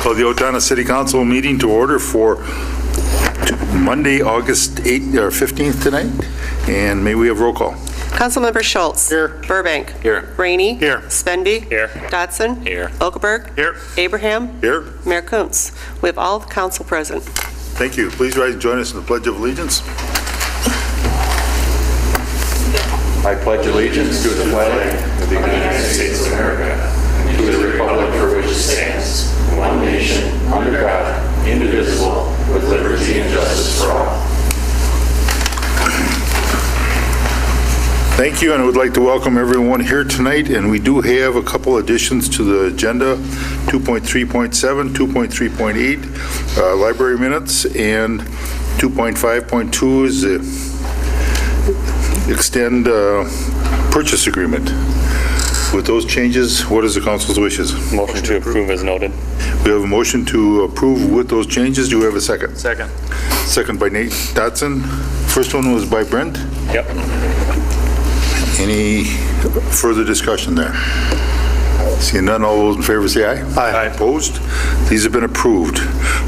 Call the Owatonna City Council meeting to order for Monday, August 8th or 15th tonight. And may we have roll call? Councilmember Schultz. Here. Burbank. Here. Rainey. Here. Svenby. Here. Dotson. Here. Okeberg. Here. Abraham. Here. Mayor Kuntz. We have all the council present. Thank you. Please rise and join us in the Pledge of Allegiance. I pledge allegiance to the flag of the United States of America and to the republic for which it stands, one nation, under God, indivisible, with liberty and justice for all. Thank you, and I would like to welcome everyone here tonight. And we do have a couple additions to the agenda, 2.3.7, 2.3.8, library minutes, and 2.5.2 is the extend purchase agreement. With those changes, what is the council's wishes? Motion to approve as noted. We have a motion to approve with those changes. Do we have a second? Second. Second by Nate Dotson. First one was by Brent. Yep. Any further discussion there? Seeing none, all those in favor say aye. Aye. Opposed? These have been approved.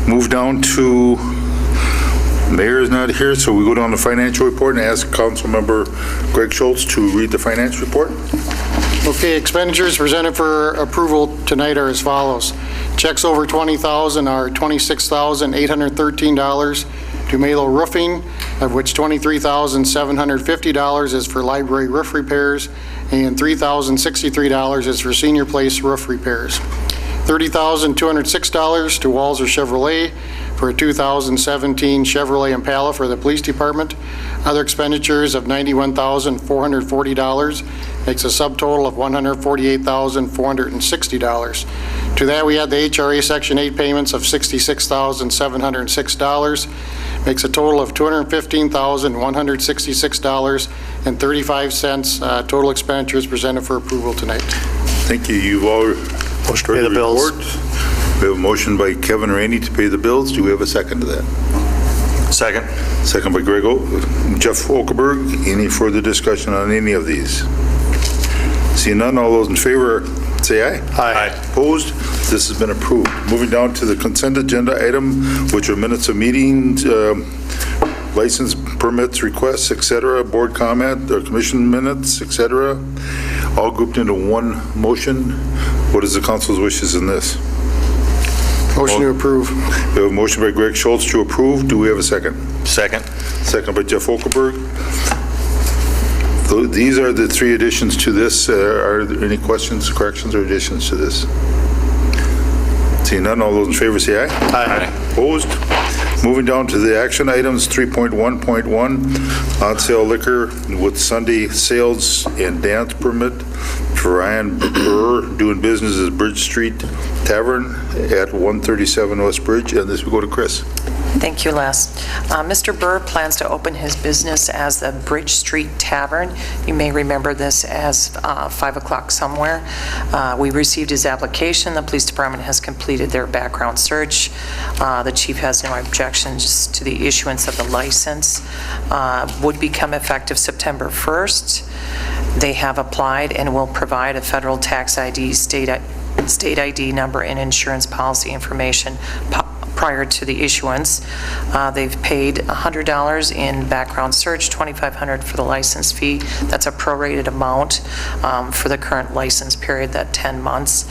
Move down to, Mayor is not here, so we go down to financial report and ask Councilmember Greg Schultz to read the finance report. Okay, expenditures presented for approval tonight are as follows. Checks over $20,000 are $26,813 to Malo Roofing, of which $23,750 is for library roof repairs and $3,063 is for senior place roof repairs. $30,206 to Walzer Chevrolet for a 2017 Chevrolet Impala for the police department. Other expenditures of $91,440 makes a subtotal of $148,460. To that, we add the HRA Section 8 payments of $66,706, makes a total of $215,166.35. Total expenditures presented for approval tonight. Thank you. You've all Motion to pay the bills. We have a motion by Kevin Rainey to pay the bills. Do we have a second to that? Second. Second by Jeff Okeberg. Any further discussion on any of these? Seeing none, all those in favor say aye. Aye. Opposed? This has been approved. Moving down to the consent agenda item, which are minutes of meetings, license permits, requests, etc., board comment, or commission minutes, etc., all grouped into one motion. What is the council's wishes in this? Motion to approve. We have a motion by Greg Schultz to approve. Do we have a second? Second. Second by Jeff Okeberg. These are the three additions to this. Are there any questions, corrections, or additions to this? Seeing none, all those in favor say aye. Aye. Opposed? Moving down to the action items, 3.1.1, on sale liquor with Sunday sales and dance permit for Ryan Burr doing business as Bridge Street Tavern at 137 West Bridge. And this will go to Chris. Thank you, Les. Mr. Burr plans to open his business as the Bridge Street Tavern. You may remember this as 5 o'clock somewhere. We received his application. The police department has completed their background search. The chief has no objections to the issuance of the license. Would become effective September 1st. They have applied and will provide a federal tax ID, state ID number, and insurance policy information prior to the issuance. They've paid $100 in background search, $2,500 for the license fee. That's a prorated amount for the current license period, that 10 months.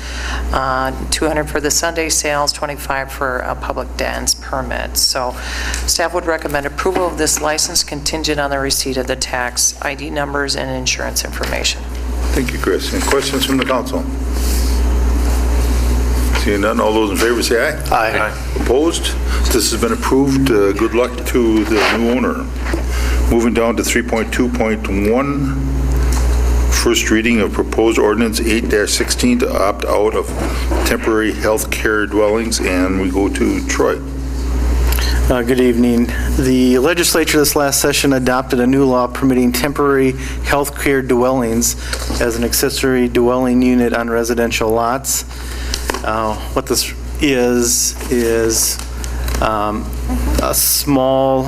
$200 for the Sunday sales, $25 for a public dance permit. So staff would recommend approval of this license contingent on the receipt of the tax ID numbers and insurance information. Thank you, Chris. Any questions from the council? Seeing none, all those in favor say aye. Aye. Opposed? This has been approved. Good luck to the new owner. Moving down to 3.2.1, first reading of proposed ordinance 8-16 to opt out of temporary health care dwellings, and we go to Troy. Good evening. The legislature this last session adopted a new law permitting temporary health care dwellings as an accessory dwelling unit on residential lots. What this is a small,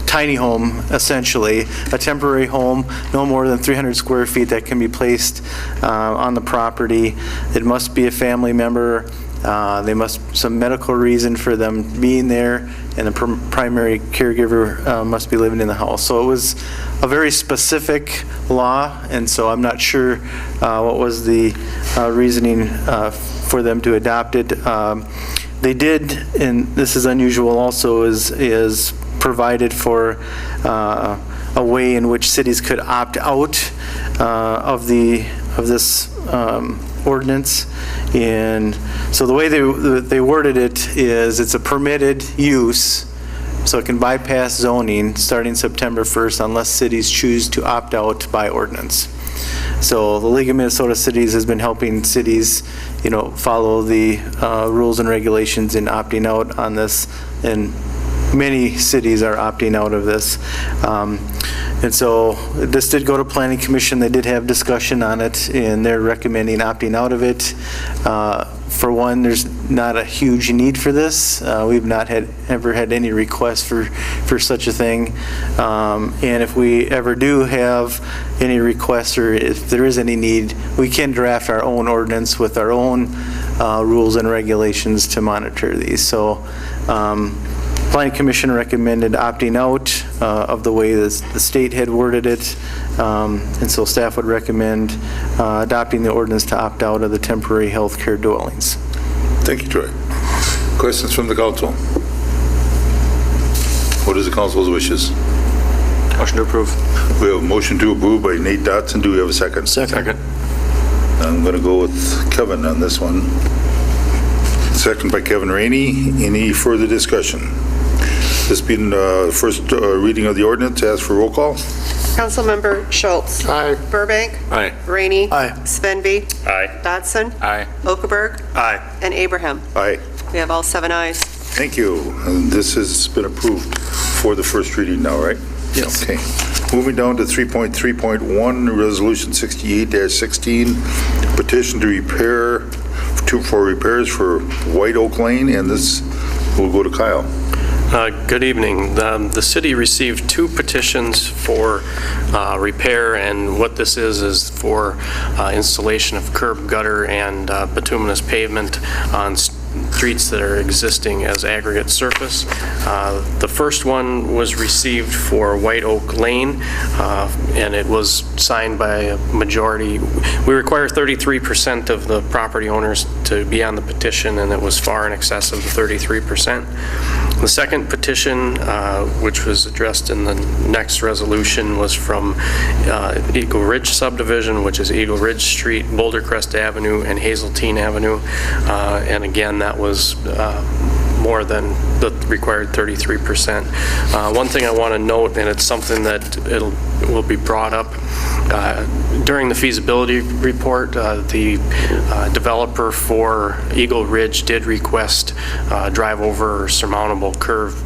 tiny home, essentially, a temporary home, no more than 300 square feet that can be placed on the property. It must be a family member They some medical reason for them being there, and the primary caregiver must be living in the house. So it was a very specific law, and so I'm not sure what was the reasoning for them to adopt it. They did, and this is unusual also, is provided for a way in which cities could opt out of this ordinance. And so the way they worded it is it's a permitted use, so it can bypass zoning starting September 1st unless cities choose to opt out by ordinance. So the League of Minnesota Cities has been helping cities, follow the rules and regulations in opting out on this, and many cities are opting out of this. And so this did go to Planning Commission. They did have discussion on it, and they're recommending opting out of it. For one, there's not a huge need for this. We've not ever had any requests for such a thing. And if we ever do have any requests, or if there is any need, we can draft our own ordinance with our own rules and regulations to monitor these. So Planning Commission recommended opting out of the way the state had worded it, and so staff would recommend adopting the ordinance to opt out of the temporary health care dwellings. Thank you, Troy. Questions from the council? What is the council's wishes? Motion to approve. We have a motion to approve by Nate Dotson. Do we have a second? Second. I'm going to go with Kevin on this one. Second by Kevin Rainey. Any further discussion? This being the first reading of the ordinance, ask for roll call. Councilmember Schultz. Aye. Burbank. Aye. Rainey. Aye. Svenby. Aye. Dotson. Aye. Okaberg. Aye. And Abraham. Aye. We have all 7 ayes. Thank you. And this has been approved for the first reading now, right? Yes. Okay. Moving down to 3.3.1, Resolution 68-16, petition for repairs for White Oak Lane, and this will go to Kyle. Good evening. The city received 2 petitions for repair, and what this is for installation of curb, gutter, and bituminous pavement on streets that are existing as aggregate surface. The first one was received for White Oak Lane, and it was signed by a majority. We require 33% of the property owners to be on the petition, and it was far in excess of the 33%. The second petition, which was addressed in the next resolution, was from Eagle Ridge subdivision, which is Eagle Ridge Street, Boulder Crest Avenue, and Hazeltine Avenue. And again, that was more than the required 33%. One thing I want to note, and it's something that will be brought up during the feasibility report, the developer for Eagle Ridge did request drive over or surmountable curve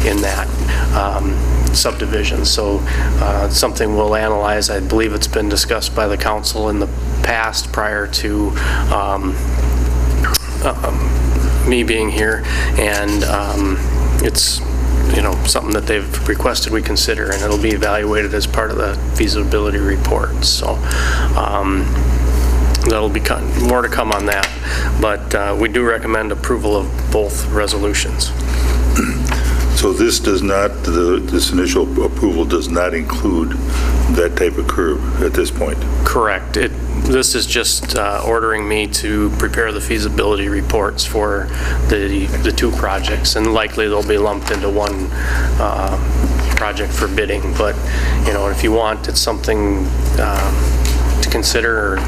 in that subdivision. So something we'll analyze. I believe it's been discussed by the council in the past prior to me being here, and it's something that they've requested we consider, and it'll be evaluated as part of the feasibility report. So that'll be more to come on that, but we do recommend approval of both resolutions. So this does not, this initial approval does not include that type of curb at this point? Correct. This is just ordering me to prepare the feasibility reports for the 2 projects, and likely they'll be lumped into one project for bidding. But if you want, it's something to consider.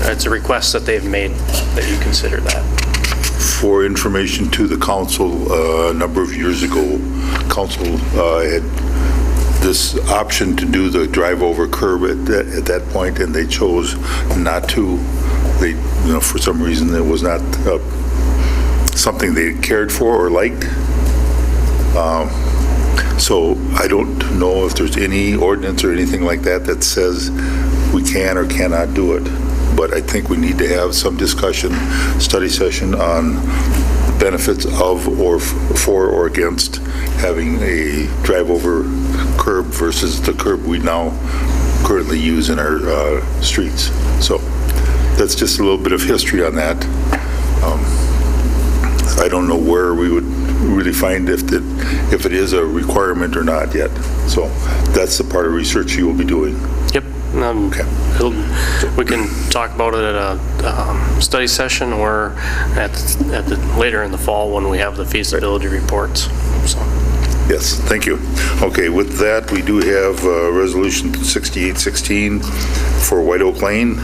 It's a request that they've made that you consider that. For information to the council, a number of years ago, council had this option to do the drive over curb at that point, and they chose not to. They, for some reason, it was not something they cared for or liked. So I don't know if there's any ordinance or anything like that that says we can or cannot do it. But I think we need to have some discussion, study session on benefits of or for or against having a drive-over curb versus the curb we now currently use in our streets. So that's just a little bit of history on that. I don't know where we would really find if it is a requirement or not yet. So that's the part of research you will be doing. Yep. Okay. We can talk about it at a study session or later in the fall when we have the feasibility reports. So. Yes, thank you. Okay, with that, we do have Resolution 6816 for White Oak Lane.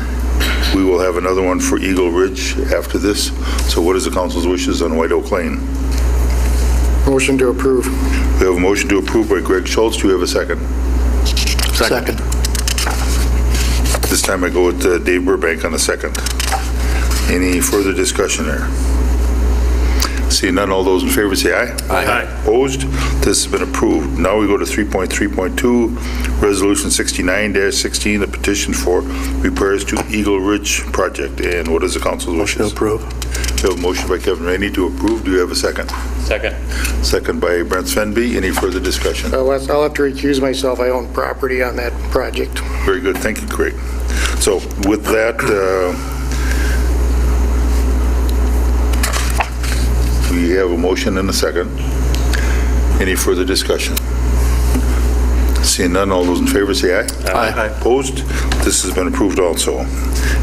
We will have another one for Eagle Ridge after this. So what is the council's wishes on White Oak Lane? Motion to approve. We have a motion to approve by Greg Schultz. Do we have a second? Second. This time I go with Dave Burbank on the second. Any further discussion there? Seeing none, all those in favor say aye. Aye. Opposed? This has been approved. Now we go to 3.3.2, Resolution 69-16, the petition for repairs to Eagle Ridge project. And what is the council's wishes? Motion to approve. We have a motion by Kevin Rainey to approve. Do you have a second? Second. Second by Brent Svenby. Any further discussion? I'll have to recuse myself. I own property on that project. Very good. Thank you, Craig. So with that, we have a motion and a second. Any further discussion? Seeing none, all those in favor say aye. Aye. Opposed? This has been approved also.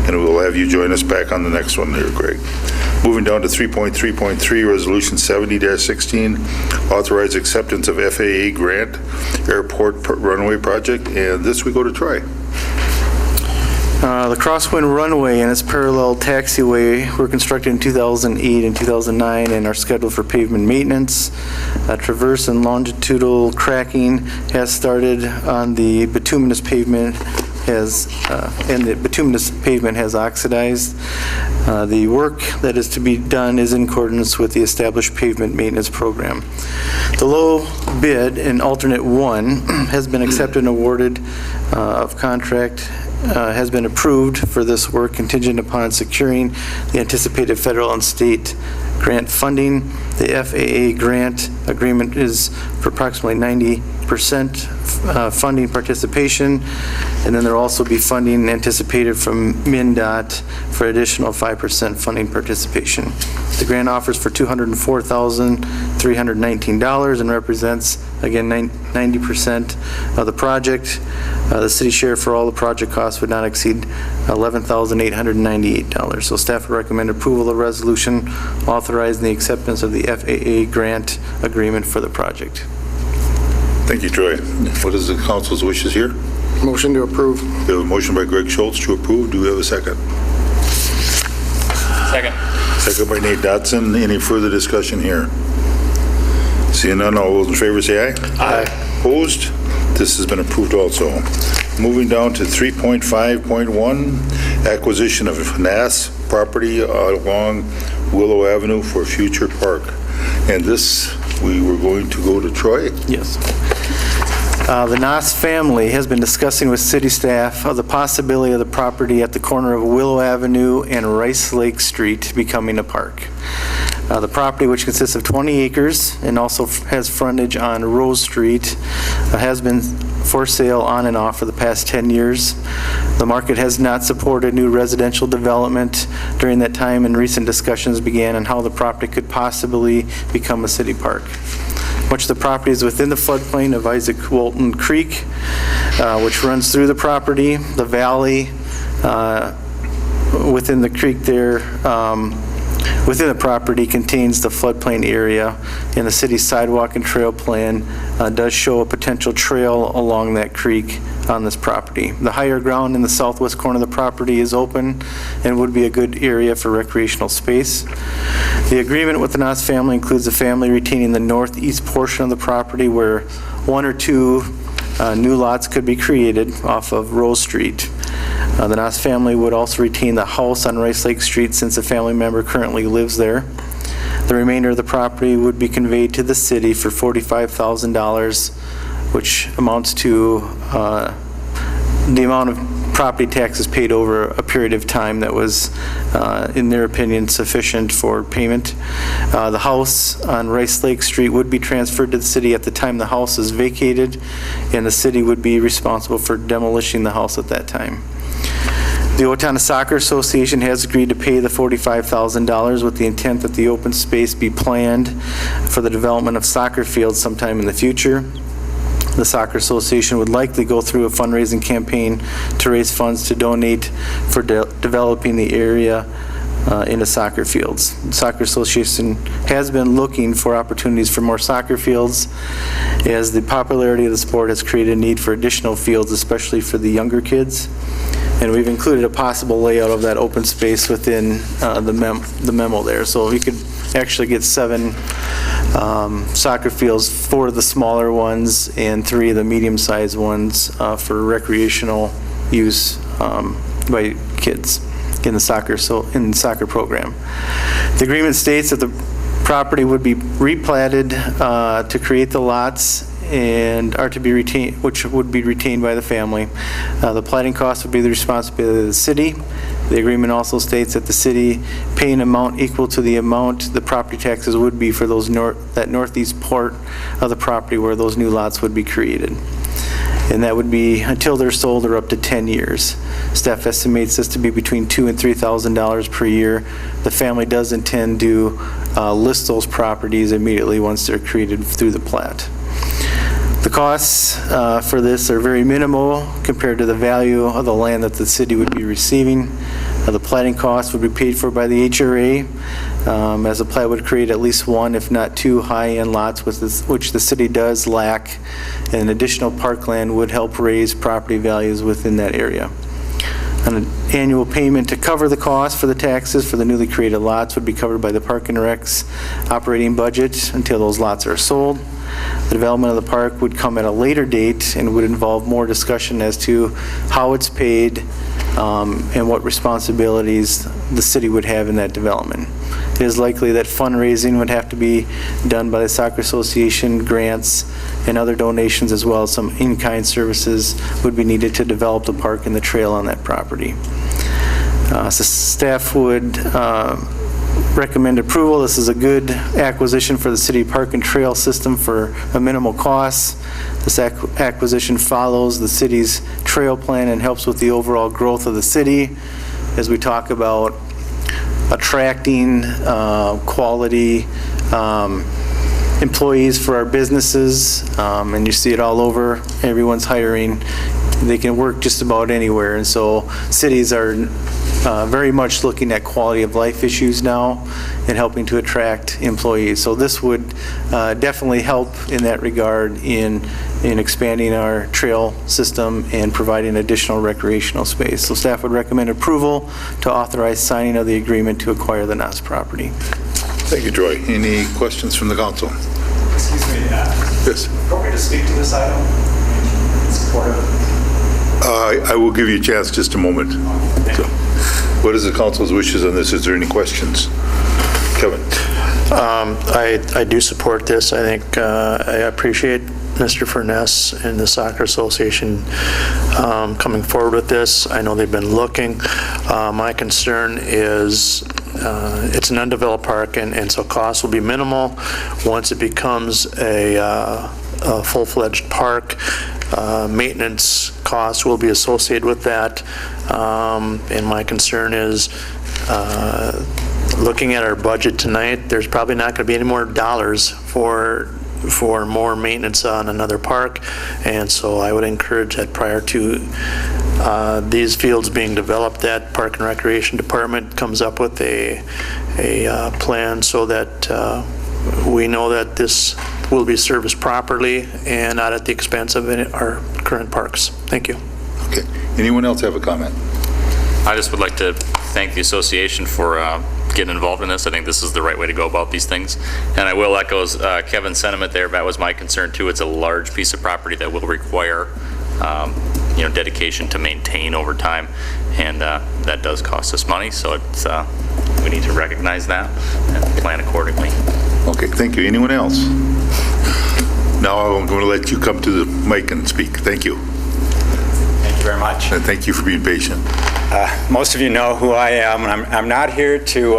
And we will have you join us back on the next one there, Greg. Moving down to 3.3.3, Resolution 70-16, authorize acceptance of FAA grant, airport runway project. And this we go to Troy. The Crosswind Runway and its parallel taxiway were constructed in 2008 and 2009 and are scheduled for pavement maintenance. Traverse and longitudinal cracking has started on the bituminous pavement and the bituminous pavement has oxidized. The work that is to be done is in accordance with the established pavement maintenance program. The low bid in alternate 1 has been accepted and awarded of contract has been approved for this work contingent upon securing the anticipated federal and state grant funding. The FAA grant agreement is for approximately 90% funding participation, and then there will also be funding anticipated from MnDOT for additional 5% funding participation. The grant offers for $204,319 and represents, again, 90% of the project. The city share for all the project costs would not exceed $11,898. So staff would recommend approval of the resolution authorizing the acceptance of the FAA grant agreement for the project. Thank you, Troy. What is the council's wishes here? Motion to approve. We have a motion by Greg Schultz to approve. Do we have a second? Second. Second by Nate Dotson. Any further discussion here? Seeing none, all those in favor say aye. Aye. Opposed? This has been approved also. Moving down to 3.5.1, acquisition of NAS property along Willow Avenue for future park. And this, we were going to go to Troy. Yes. The Noss family has been discussing with city staff of the possibility of the property at the corner of Willow Avenue and Rice Lake Street becoming a park. The property, which consists of 20 acres and also has frontage on Rose Street, has been for sale on and off for the past 10 years. The market has not supported new residential development during that time, and recent discussions began on how the property could possibly become a city park. Much of the property is within the floodplain of Isaac Walton Creek, which runs through the property. The valley within the creek there, within the property contains the floodplain area, and the city's sidewalk and trail plan does show a potential trail along that creek on this property. The higher ground in the southwest corner of the property is open and would be a good area for recreational space. The agreement with the Noss family includes the family retaining the northeast portion of the property where 1 or 2 new lots could be created off of Rose Street. The Noss family would also retain the house on Rice Lake Street since a family member currently lives there. The remainder of the property would be conveyed to the city for $45,000, which amounts to the amount of property taxes paid over a period of time that was, in their opinion, sufficient for payment. The house on Rice Lake Street would be transferred to the city at the time the house is vacated, and the city would be responsible for demolishing the house at that time. The Owatonna Soccer Association has agreed to pay the $45,000 with the intent that the open space be planned for the development of soccer fields sometime in the future. The Soccer Association would likely go through a fundraising campaign to raise funds to donate for developing the area into soccer fields. The Soccer Association has been looking for opportunities for more soccer fields, as the popularity of the sport has created a need for additional fields, especially for the younger kids. And we've included a possible layout of that open space within the memo there. So we could actually get 7 soccer fields, 4 of the smaller ones and 3 of the medium-sized ones for recreational use by kids in the soccer program. The agreement states that the property would be replatted to create the lots and are to be retained, which would be retained by the family. The platting cost would be the responsibility of the city. The agreement also states that the city pay an amount equal to the amount the property taxes would be for those that northeast part of the property where those new lots would be created. And that would be until they're sold or up to 10 years. Staff estimates this to be between $2,000 and $3,000 per year. The family does intend to list those properties immediately once they're created through the plat. The costs for this are very minimal compared to the value of the land that the city would be receiving. The platting costs would be paid for by the HRA, as the plat would create at least 1, if not 2, high-end lots, which the city does lack. And additional parkland would help raise property values within that area. An annual payment to cover the cost for the taxes for the newly created lots would be covered by the Park and Rec's operating budget until those lots are sold. The development of the park would come at a later date and would involve more discussion as to how it's paid and what responsibilities the city would have in that development. It is likely that fundraising would have to be done by the Soccer Association, grants, and other donations, as well as some in-kind services would be needed to develop the park and the trail on that property. So staff would recommend approval. This is a good acquisition for the city park and trail system for a minimal cost. This acquisition follows the city's trail plan and helps with the overall growth of the city as we talk about attracting quality employees for our businesses, and you see it all over. Everyone's hiring. They can work just about anywhere, and so cities are very much looking at quality of life issues now and helping to attract employees. So this would definitely help in that regard in expanding our trail system and providing additional recreational space. So staff would recommend approval to authorize signing of the agreement to acquire the Knott's property. Thank you, Troy. Any questions from the council? Excuse me, Yes. appropriate to speak to this item? Support of it? I will give you a chance just a moment. So, what is the council's wishes on this? Is there any questions? Kevin? I do support this. I think I appreciate Mr. Furness and the Soccer Association coming forward with this. I know they've been looking. My concern is it's an undeveloped park, and so costs will be minimal. Once it becomes a full-fledged park, maintenance costs will be associated with that. And my concern is looking at our budget tonight, there's probably not going to be any more dollars for more maintenance on another park. And so I would encourage that prior to these fields being developed, that Park and Recreation Department comes up with a plan so that we know that this will be serviced properly and not at the expense of our current parks. Thank you. Okay. Anyone else have a comment? I just would like to thank the association for getting involved in this. I think this is the right way to go about these things. And I will echo Kevin's sentiment there. That was my concern too. It's a large piece of property that will require dedication to maintain over time, and that does cost us money. So it's we need to recognize that and plan accordingly. Okay, thank you. Anyone else? Now I'm going to let you come to the mic and speak. Thank you. Thank you very much. And thank you for being patient. Most of you know who I am, and I'm not here to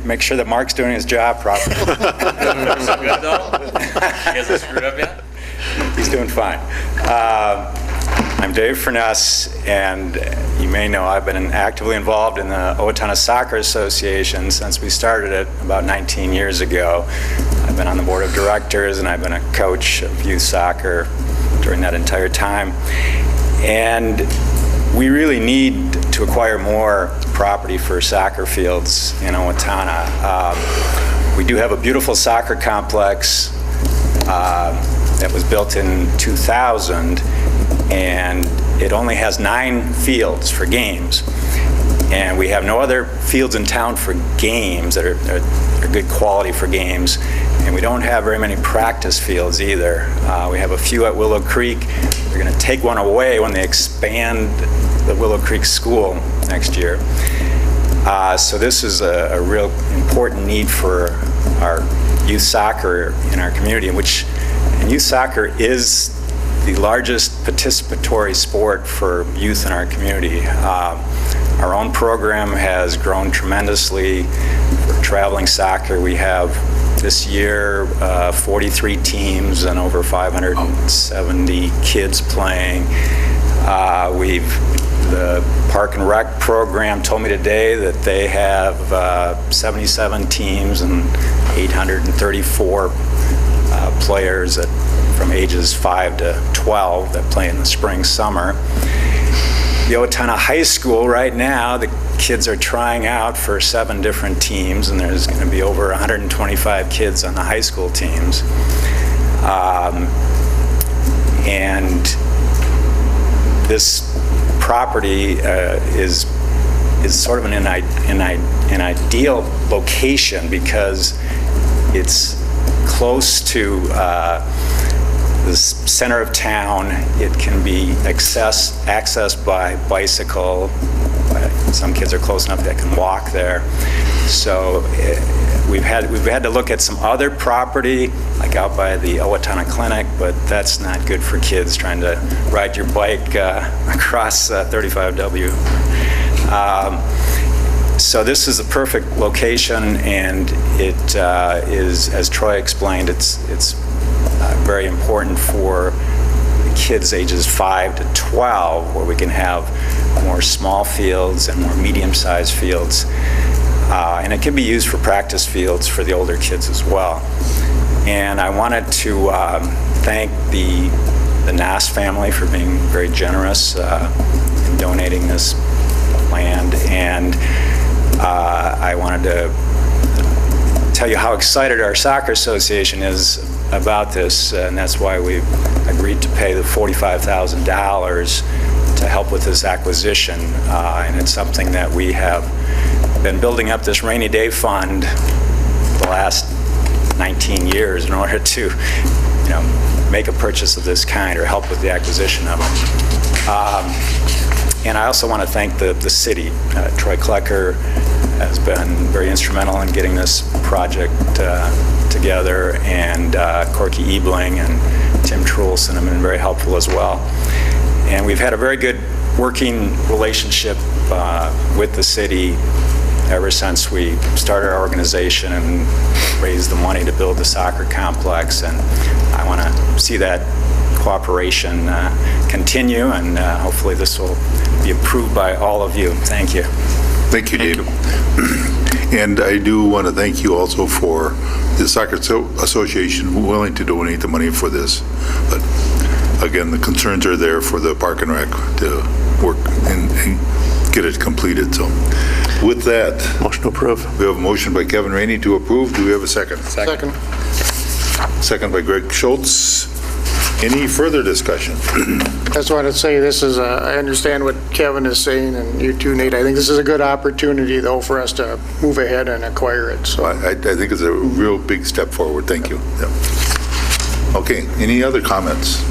make sure that Mark's doing his job properly. He hasn't screwed up yet? He's doing fine. I'm Dave Furness, and you may know I've been actively involved in the Owatonna Soccer Association since we started it about 19 years ago. I've been on the board of directors, and I've been a coach of youth soccer during that entire time. And we really need to acquire more property for soccer fields in Owatonna. We do have a beautiful soccer complex that was built in 2000, and it only has 9 fields for games. And we have no other fields in town for games that are good quality for games. And we don't have very many practice fields either. We have a few at Willow Creek. We're going to take one away when they expand the Willow Creek School next year. So this is a real important need for our youth soccer in our community, and youth soccer is the largest participatory sport for youth in our community. Our own program has grown tremendously. For traveling soccer, we have this year 43 teams and over 570 kids playing. The Park and Rec program told me today that they have 77 teams and 834 players from ages 5 to 12 that play in the spring, summer. The Owatonna High School right now, the kids are trying out for 7 different teams, and there's going to be over 125 kids on the high school teams. And this property is sort of an ideal location because it's close to the center of town. It can be accessed by bicycle. Some kids are close enough that can walk there. So we've had to look at some other property, like out by the Owatonna Clinic, but that's not good for kids trying to ride your bike across 35W. So this is a perfect location, and it is, as Troy explained, it's very important for kids ages 5 to 12, where we can have more small fields and more medium-sized fields. And it can be used for practice fields for the older kids as well. And I wanted to thank the Nass family for being very generous in donating this land. And I wanted to tell you how excited our soccer association is about this, and that's why we've agreed to pay the $45,000 to help with this acquisition. And it's something that we have been building up this rainy day fund the last 19 years in order to, make a purchase of this kind or help with the acquisition of them. And I also want to thank the city. Troy Klecker has been very instrumental in getting this project together, and Corky Ebling and Tim Trulson have been very helpful as well. And we've had a very good working relationship with the city ever since we started our organization and raised the money to build the soccer complex. And I want to see that cooperation continue, and hopefully this will be approved by all of you. Thank you. Thank you, Dave. And I do want to thank you also for the Soccer Association willing to donate the money for this. But again, the concerns are there for the Park and Rec to work and get it completed. So with that, Motion to approve. we have a motion by Kevin Rainey to approve. Do we have a second? Second. Second by Greg Schultz. Any further discussion? I just wanted to say this is, I understand what Kevin is saying, and you too, Nate. I think this is a good opportunity, though, for us to move ahead and acquire it. So I think it's a real big step forward. Thank you. Yeah. Okay, any other comments?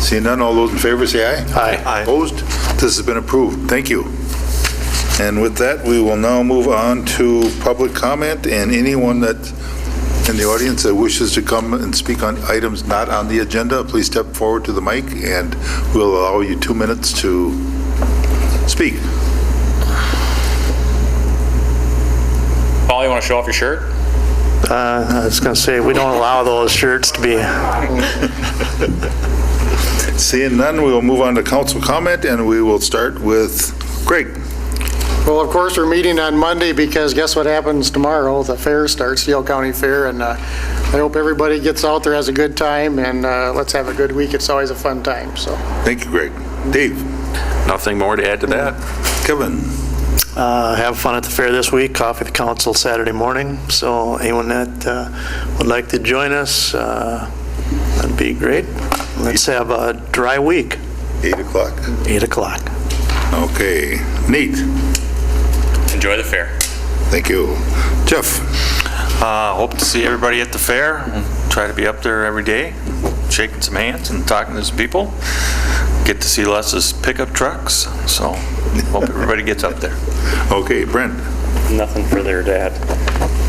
Seeing none, all those in favor say aye. Aye. Opposed? This has been approved. Thank you. And with that, we will now move on to public comment, and anyone that in the audience that wishes to come and speak on items not on the agenda, please step forward to the mic, and we'll allow you 2 minutes to speak. Paul, you want to show off your shirt? I was going to say, we don't allow those shirts to be... Seeing none, we will move on to council comment, and we will start with Greg. Well, of course, we're meeting on Monday because guess what happens tomorrow? The fair starts, Steele County Fair, and I hope everybody gets out there, has a good time, and let's have a good week. It's always a fun time, so. Thank you, Greg. Dave. Nothing more to add to that. Kevin. Have fun at the fair this week, coffee at the council Saturday morning. So anyone that would like to join us, that'd be great. Let's have a dry week. 8 o'clock. 8 o'clock. Okay. Nate. Enjoy the fair. Thank you. Jeff. Hope to see everybody at the fair. Try to be up there every day, shaking some hands and talking to some people. Get to see Les's pickup trucks, so hope everybody gets up there. Okay, Brent. Nothing further to add.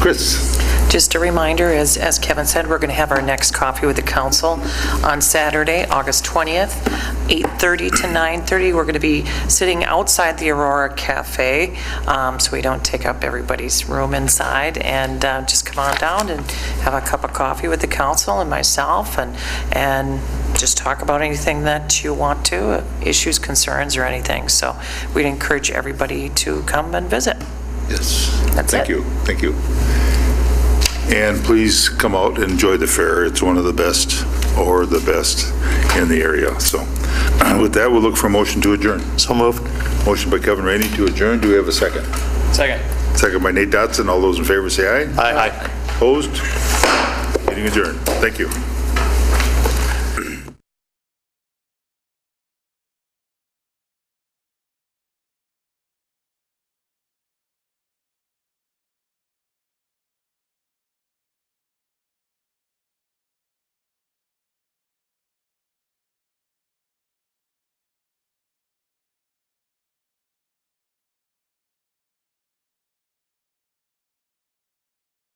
Chris. Just a reminder, as Kevin said, we're going to have our next coffee with the council on Saturday, August 20th, 8:30 to 9:30. We're going to be sitting outside the Aurora Cafe, so we don't take up everybody's room inside, and just come on down and have a cup of coffee with the council and myself, and just talk about anything that you want to, issues, concerns, or anything. So we'd encourage everybody to come and visit. Yes. That's Thank it. you. Thank you. And please come out and enjoy the fair. It's one of the best, or the best, in the area. So with that, we'll look for a motion to adjourn. So moved. Motion by Kevin Rainey to adjourn. Do we have a second? Second. Second by Nate Dotson. All those in favor say aye. Aye. Opposed? Meeting adjourned. Thank you.